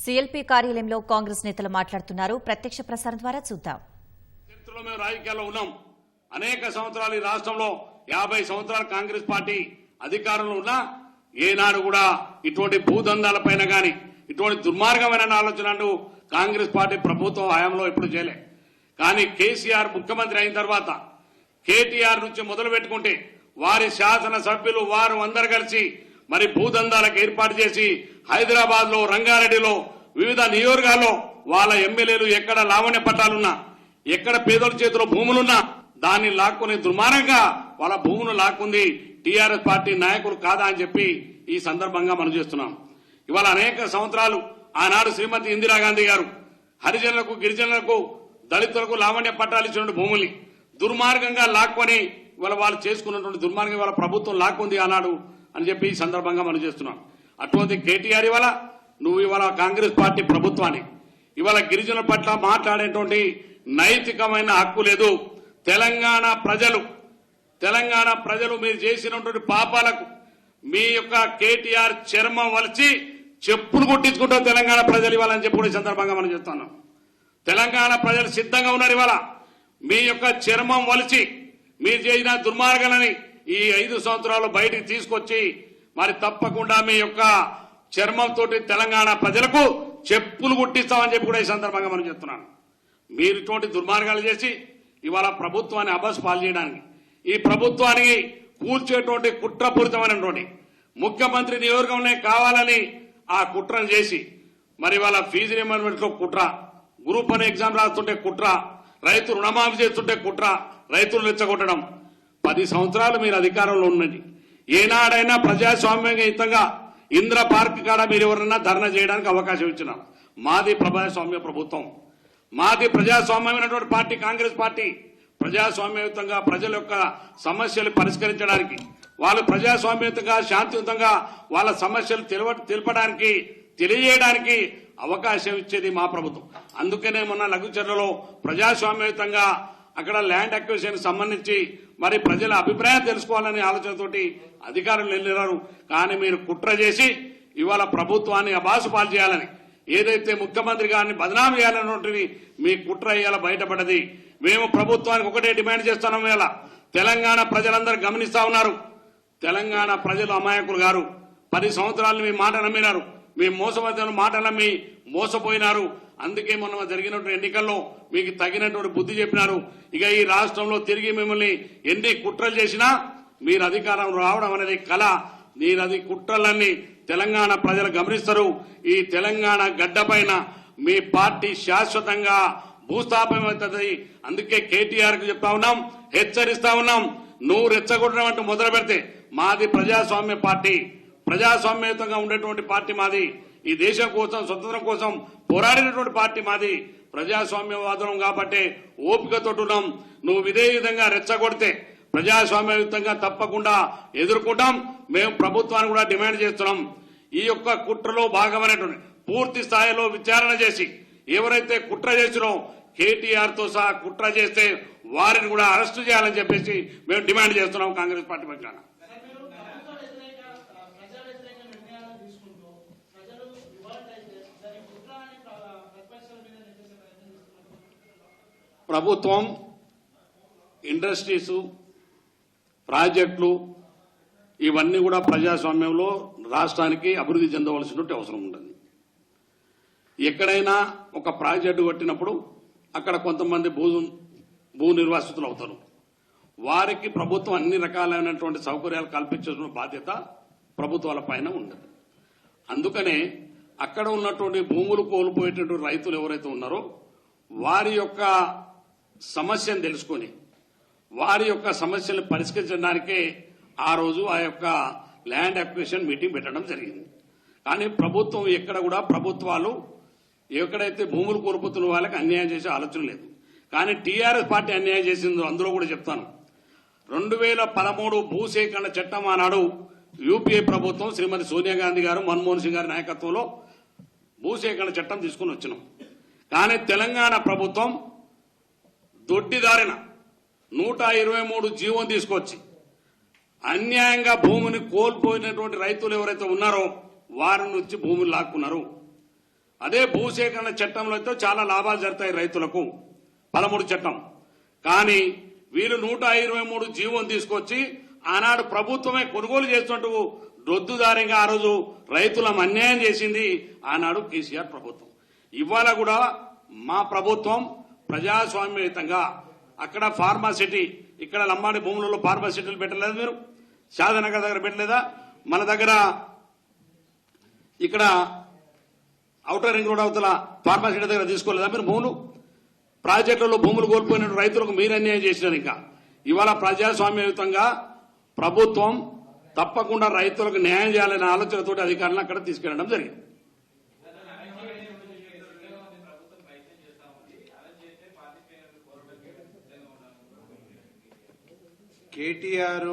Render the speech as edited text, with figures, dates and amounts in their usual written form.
CLP కార్యాలయంలో కాంగ్రెస్ నేతలు మాట్లాడుతున్నారు. ప్రత్యక్ష ప్రసారం ద్వారా చూద్దాం. చరిత్రలో మేము రాజకీయాల్లో ఉన్నాం. అనేక సంవత్సరాలు ఈ రాష్ట్రంలో 50 సంవత్సరాలు కాంగ్రెస్ పార్టీ అధికారంలో ఉన్నా ఏనాడు కూడా ఇటువంటి భూదందాలపైన గాని ఇటువంటి దుర్మార్గమైన ఆలోచనలు కాంగ్రెస్ పార్టీ ప్రభుత్వం హయాంలో ఎప్పుడు చేయలే. కానీ కేసీఆర్ ముఖ్యమంత్రి అయిన తర్వాత కేటీఆర్ నుంచి మొదలు పెట్టుకుంటే వారి శాసనసభ్యులు వారు అందరు కలిసి మరి భూదందాలకు ఏర్పాటు చేసి హైదరాబాద్ లో, రంగారెడ్డిలో, వివిధ నియోజకవర్గాల్లో వాళ్ళ ఎమ్మెల్యేలు ఎక్కడ లావణ్య పట్టాలున్నా, ఎక్కడ పేదల చేతిలో భూములున్నా దాన్ని లాక్కుని దుర్మార్గంగా వాళ్ళ భూములు లాక్కుంది టీఆర్ఎస్ పార్టీ నాయకులు కాదా అని చెప్పి ఈ సందర్భంగా మనం చేస్తున్నాం. ఇవాళ అనేక సంవత్సరాలు ఆనాడు శ్రీమతి ఇందిరాగాంధీ గారు హరిజనులకు, గిరిజనులకు, దళితులకు లావణ్య పట్టాలు ఇచ్చిన భూముల్ని దుర్మార్గంగా లాక్కొని ఇవాళ వాళ్ళు చేసుకున్నటువంటి దుర్మార్గం ఇవాళ ప్రభుత్వం లాక్కుంది ఆనాడు అని చెప్పి ఈ సందర్భంగా మనం చేస్తున్నాం. అటువంటి కేటీఆర్ ఇవాళ కాంగ్రెస్ పార్టీ ప్రభుత్వాన్ని ఇవాళ గిరిజనుల పట్ల మాట్లాడేటువంటి నైతికమైన హక్కు లేదు. తెలంగాణ ప్రజలు మీరు చేసినటువంటి పాపాలకు మీ యొక్క కేటీఆర్ చర్మం వలిచి చెప్పులు కొట్టించుకుంటారు తెలంగాణ ప్రజలు ఇవ్వాలని చెప్పి కూడా ఈ సందర్భంగా మనం చెప్తున్నాం. తెలంగాణ ప్రజలు సిద్ధంగా ఉన్నారు. ఇవాళ మీ యొక్క చర్మం వలిచి మీరు చేసిన దుర్మార్గాలని ఈ 5 సంవత్సరాలు బయటికి తీసుకొచ్చి మరి తప్పకుండా మీ యొక్క చర్మంతో తెలంగాణ ప్రజలకు చెప్పులు కుట్టిస్తామని చెప్పి కూడా ఈ సందర్భంగా మనం చెప్తున్నాను. మీరు ఇటువంటి దుర్మార్గాలు చేసి ఇవాళ ప్రభుత్వాన్ని అబస్ పాలు చేయడానికి, ఈ ప్రభుత్వానికి కూల్చేటువంటి కుట్రపూరితమైనటువంటి ముఖ్యమంత్రి నియోజకవర్గంలో కావాలని ఆ కుట్రను చేసి మరి వాళ్ళ ఫీజు రియంబర్స్మెంట్ లో కుట్ర, గ్రూప్ 1 ఎగ్జామ్ రాస్తుంటే కుట్ర, రైతు రుణమాఫీ చేస్తుంటే కుట్ర, రైతులు రెచ్చగొట్టడం. 10 సంవత్సరాలు మీరు అధికారంలో ఉన్నది. ఏనాడైనా ప్రజాస్వామ్యంగా ఇంద్ర పార్క్ కాడ మీరు ఎవరన్నా ధర్నా చేయడానికి అవకాశం ఇచ్చినారు. మాది ప్రజాస్వామ్య ప్రభుత్వం, మాది ప్రజాస్వామ్యమైనటువంటి పార్టీ కాంగ్రెస్ పార్టీ. ప్రజాస్వామ్యయుతంగా ప్రజల యొక్క సమస్యలు పరిష్కరించడానికి, వాళ్ళు ప్రజాస్వామ్యయుతంగా శాంతియుతంగా వాళ్ళ సమస్యలు తెలపడానికి, తెలియజేయడానికి అవకాశం ఇచ్చేది మా ప్రభుత్వం. అందుకనే మొన్న లఘుచర్లలో ప్రజాస్వామ్యయుతంగా అక్కడ ల్యాండ్ అక్విజిషన్ సంబంధించి మరి ప్రజల అభిప్రాయం తెలుసుకోవాలనే ఆలోచనతోటి అధికారులు వెళ్ళారు. కానీ మీరు కుట్ర చేసి ఇవాళ ప్రభుత్వాన్ని అబాసు పాలు చేయాలని, ఏదైతే ముఖ్యమంత్రి గారిని బదనాం చేయాలన్నటువంటి మీ కుట్ర ఇవాళ బయటపడ్డది. మేము ప్రభుత్వానికి ఒకటే డిమాండ్ చేస్తున్నాం. ఇవాళ తెలంగాణ ప్రజలందరూ గమనిస్తా ఉన్నారు. తెలంగాణ ప్రజలు అమాయకులు గారు. 10 సంవత్సరాలు మీ మాట నమ్మినారు, మీ మోసపరిచిన మాట నమ్మి మోసపోయినారు. అందుకే మొన్న జరిగినటువంటి ఎన్నికల్లో మీకు తగినటువంటి బుద్ధి చెప్పినారు. ఇక ఈ రాష్ట్రంలో తిరిగి మిమ్మల్ని ఎన్ని కుట్రలు చేసినా మీరు అధికారం రావడం అనేది కళ. అది కుట్రలన్నీ తెలంగాణ ప్రజలు గమనిస్తారు. ఈ తెలంగాణ గడ్డపైన మీ పార్టీ శాశ్వతంగా భూస్థాపనమవుతుంది. అందుకే కేటీఆర్ కు చెప్తా ఉన్నాం, హెచ్చరిస్తా ఉన్నాం. నువ్వు రెచ్చగొట్టడం అంటూ మొదలు పెడితే మాది ప్రజాస్వామ్య పార్టీ, ప్రజాస్వామ్యయుతంగా ఉండేటువంటి పార్టీ మాది. ఈ దేశం కోసం, స్వతంత్రం కోసం పోరాడినటువంటి పార్టీ మాది. ప్రజాస్వామ్యవాదం కాబట్టి ఓపికతో ఉన్నాం. నువ్వు ఇదే విధంగా రెచ్చగొడితే ప్రజాస్వామ్యయుతంగా తప్పకుండా ఎదుర్కొంటాం. మేము ప్రభుత్వాన్ని కూడా డిమాండ్ చేస్తున్నాం. ఈ యొక్క కుట్రలో భాగమైనటువంటి పూర్తి స్థాయిలో విచారణ చేసి ఎవరైతే కుట్ర చేసినో కేటీఆర్ తో సహా కుట్ర చేస్తే వారిని కూడా అరెస్టు చేయాలని చెప్పేసి మేము డిమాండ్ చేస్తున్నాం కాంగ్రెస్ పార్టీ పక్షాన. ప్రభుత్వం ఇండస్ట్రీస్, ప్రాజెక్టులు ఇవన్నీ కూడా ప్రజాస్వామ్యంలో రాష్ట్రానికి అభివృద్ధి చెందవలసినటువంటి అవసరం ఉంటుంది. ఎక్కడైనా ఒక ప్రాజెక్టు కట్టినప్పుడు అక్కడ కొంతమంది భూ నిర్వాసితులు అవుతారు. వారికి ప్రభుత్వం అన్ని రకాలైనటువంటి సౌకర్యాలు కల్పించాల్సిన బాధ్యత ప్రభుత్వాల పైన ఉండదు. అందుకనే అక్కడ ఉన్నటువంటి భూములు కోల్పోయేటటువంటి రైతులు ఎవరైతే ఉన్నారో వారి యొక్క సమస్యను తెలుసుకొని వారి యొక్క సమస్యలు పరిష్కరించడానికే ఆ రోజు ఆ యొక్క ల్యాండ్ అక్విజిషన్ మీటింగ్ పెట్టడం జరిగింది. కానీ ప్రభుత్వం ఎక్కడ కూడా ప్రభుత్వాలు ఎక్కడైతే భూములు కోల్పోతున్న వాళ్ళకి అన్యాయం చేసే ఆలోచన లేదు. కానీ టీఆర్ఎస్ పార్టీ అన్యాయం చేసిందో అందులో కూడా చెప్తాను. 2013 భూసేకరణ చట్టం ఆనాడు యూపీఏ ప్రభుత్వం శ్రీమతి సోనియా గాంధీ గారు, మన్మోహన్ సింగ్ గారి నాయకత్వంలో భూసేకరణ చట్టం తీసుకుని వచ్చినాం. కానీ తెలంగాణ ప్రభుత్వం దొడ్డిదారిన 123 జీవో తీసుకొచ్చి అన్యాయంగా భూమిని కోల్పోయినటువంటి రైతులు ఎవరైతే ఉన్నారో వారి నుంచి భూములు లాక్కున్నారు. అదే భూసేకరణ చట్టంలో అయితే చాలా లాభాలు జరుగుతాయి రైతులకు 13 చట్టం. కానీ వీళ్ళు 123 జీవోం తీసుకొచ్చి ఆనాడు ప్రభుత్వమే కొనుగోలు చేస్తున్నట్టు దొద్దుదారిగా ఆ రోజు రైతులను అన్యాయం చేసింది ఆనాడు కేసీఆర్ ప్రభుత్వం. ఇవాళ కూడా మా ప్రభుత్వం ప్రజాస్వామ్యయుతంగా అక్కడ ఫార్మాసిటీ, ఇక్కడ లంబాడి భూములలో ఫార్మాసిటీలు పెట్టలేదు, మీరు షాదనగర్ దగ్గర పెట్టలేదా, మన దగ్గర ఇక్కడ ఔటర్ రింగ్ రోడ్ అవతల ఫార్మాసిటీ దగ్గర తీసుకోలేదా మీరు భూములు? ప్రాజెక్టులలో భూములు కోల్పోయిన రైతులకు మీరు అన్యాయం చేసినారు. ఇంకా ఇవాళ ప్రజాస్వామ్యయుతంగా ప్రభుత్వం తప్పకుండా రైతులకు న్యాయం చేయాలనే ఆలోచనతోటి అధికారులను అక్కడ తీసుకెళ్లడం జరిగింది. కేటీఆర్